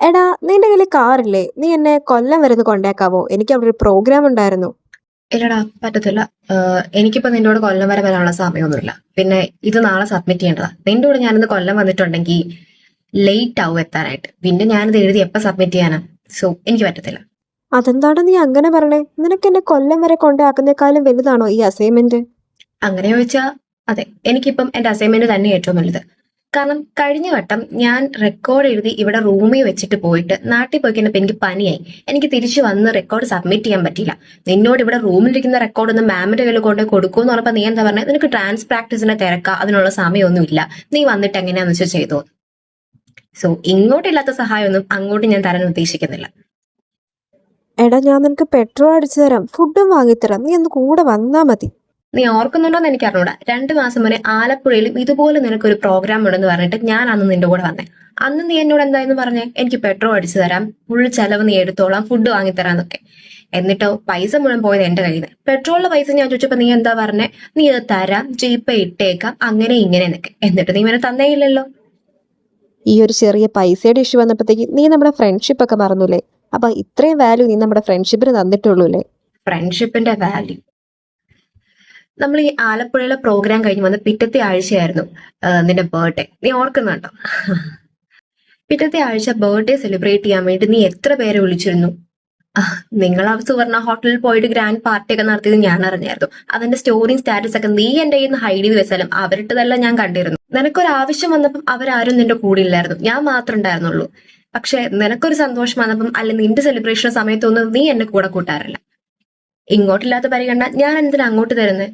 എടാ നിന്റെ കയ്യില് കാറില്ലേ? നീ എന്നെ കൊല്ലം വരെ ഒന്ന് കൊണ്ടേക്കാവോ? എനിക്ക് അവിടെ ഒരു പ്രോഗ്രാം ഉണ്ടായിരുന്നു. ഇല്ലടാ, പറ്റത്തില്ല. എനിക്കിപ്പോ നിന്നോട് കൊല്ലം വരെ വരാനുള്ള സമയമൊന്നുമില്ല. പിന്നെ ഇത് നാളെ സബ്മിറ്റ് ചെയ്യേണ്ടതാ. നിന്റെ കൂടെ ഞാനിന്ന് കൊല്ലം വന്നിട്ടുണ്ടെങ്കിൽ ലേറ്റ് ആവും എത്താനായിട്ട്. പിന്നെ ഞാനിത് എഴുതി എപ്പോൾ സബ്മിറ്റ് ചെയ്യാനാ? സോ എനിക്ക് പറ്റത്തില്ല. അതെന്താടാ നീ അങ്ങനെ പറഞ്ഞേ? നിനക്ക് എന്നെ കൊല്ലം വരെ കൊണ്ടാക്കുന്നേക്കാളും വലുതാണോ ഈ അസൈൻമെന്റ്? അങ്ങനെ ചോദിച്ചാ അതെ, എനിക്കിപ്പം എന്റെ അസൈൻമെന്റ് തന്നെ ഏറ്റവും വലുത്. കാരണം കഴിഞ്ഞ വട്ടം ഞാൻ റെക്കോർഡ് എഴുതി ഇവിടെ റൂമിൽ വെച്ചിട്ട് പോയിട്ട് നാട്ടിൽ പോയി കഴിഞ്ഞപ്പോൾ എനിക്ക് പനിയായി. എനിക്ക് തിരിച്ചു വന്ന് റെക്കോർഡ് സബ്മിറ്റ് ചെയ്യാൻ പറ്റില്ല. നിന്നോട് ഇവിടെ റൂമിലിരിക്കുന്ന റെക്കോർഡ് ഒന്ന് മാമിന്റെ കയ്യിൽ കൊണ്ട് കൊടുക്കുമെന്ന് പറഞ്ഞപ്പോൾ നീ എന്താ പറഞ്ഞത്? നിനക്ക് ട്രാൻസ് പ്രാക്ടീസിനെ തിരക്കാം, അതിനുള്ള സമയമൊന്നുമില്ല, നീ വന്നിട്ട് എങ്ങനെയാന്ന് വെച്ചാൽ ചെയ്തോ. സോ ഇങ്ങോട്ടില്ലാത്ത സഹായമൊന്നും അങ്ങോട്ട് ഞാൻ തരാൻ ഉദ്ദേശിക്കുന്നില്ല. എടാ ഞാൻ നിനക്ക് പെട്രോൾ അടിച്ചു തരാം, ഫുഡും വാങ്ങിത്തരാം, നീ ഒന്ന് കൂടെ വന്നാ മതി. നീ ഓർക്കുന്നുണ്ടോന്ന് എനിക്ക് അറിഞ്ഞൂടാ. 2 മാസം മുന്നേ ആലപ്പുഴയിലും ഇതുപോലെ നിനക്കൊരു പ്രോഗ്രാം ഉണ്ടെന്ന് പറഞ്ഞിട്ട് ഞാൻ അന്ന് നിന്റെ കൂടെ വന്നേ. അന്ന് നീ എന്നോട് എന്തായെന്ന് പറഞ്ഞേ? എനിക്ക് പെട്രോൾ അടിച്ചു തരാം, ഫുൾ ചെലവ് നീ എടുത്തോളാം, ഫുഡ് വാങ്ങിത്തരാന്നൊക്കെ. എന്നിട്ടോ പൈസ മുഴുവൻ പോയത് എന്റെ കയ്യിൽ നിന്ന്. പെട്രോളിന്റെ പൈസ ഞാൻ ചോദിച്ചപ്പോ നീ എന്താ പറഞ്ഞേ? നീ അത് തരാം, ജീപ്പേ ഇട്ടേക്കാം, അങ്ങനെ ഇങ്ങനെ എന്നൊക്കെ. എന്നിട്ട് നീ ഇവനെ തന്നേ ഇല്ലല്ലോ. ഈ ഒരു ചെറിയ പൈസയുടെ ഇഷ്യൂ വന്നപ്പോഴത്തേക്ക് നീ നമ്മുടെ ഫ്രണ്ട്ഷിപ്പ് ഒക്കെ മറന്നൂലേ? അപ്പൊ ഇത്രയും വാല്യൂ നീ നമ്മുടെ ഫ്രണ്ട്ഷിപ്പിന് തന്നിട്ടുള്ളൂല്ലേ? ഫ്രണ്ട്ഷിപ്പിന്റെ വാല്യൂ. നമ്മൾ ഈ ആലപ്പുഴയിലെ പ്രോഗ്രാം കഴിഞ്ഞ് വന്ന് പിറ്റത്തെ ആഴ്ചയായിരുന്നു നിന്റെ ബർത്ത്ഡേ. നീ ഓർക്കുന്നുണ്ടോ? പിറ്റത്തെ ആഴ്ച ബർത്ത്ഡേ സെലിബ്രേറ്റ് ചെയ്യാൻ വേണ്ടി നീ എത്ര പേരെ വിളിച്ചിരുന്നു? നിങ്ങൾ ആ സുവർണ ഹോട്ടലിൽ പോയിട്ട് ഗ്രാൻഡ് പാർട്ടി ഒക്കെ നടത്തിയത് ഞാൻ അറിഞ്ഞായിരുന്നു. അതിന്റെ സ്റ്റോറിയും സ്റ്റാറ്റസ് ഒക്കെ നീ എന്റെ കയ്യിൽ നിന്ന് ഹൈഡ് ചെയ്ത് വെച്ചാലും അവരിട്ടതെല്ലാം ഞാൻ കണ്ടിരുന്നു. നിനക്കൊരു ആവശ്യം വന്നപ്പം അവരാരും നിന്റെ കൂടെ ഇല്ലായിരുന്നു, ഞാൻ മാത്രം ഉണ്ടായിരുന്നുള്ളൂ. പക്ഷെ നിനക്കൊരു സന്തോഷം വന്നപ്പം അല്ലെങ്കിൽ നിന്റെ സെലിബ്രേഷൻ സമയത്തൊന്നും നീ എന്നെ കൂടെ കൂട്ടാറില്ല. ഇങ്ങോട്ടില്ലാത്ത പരിഗണന ഞാൻ എന്തിനാ അങ്ങോട്ട് തരുന്നത്?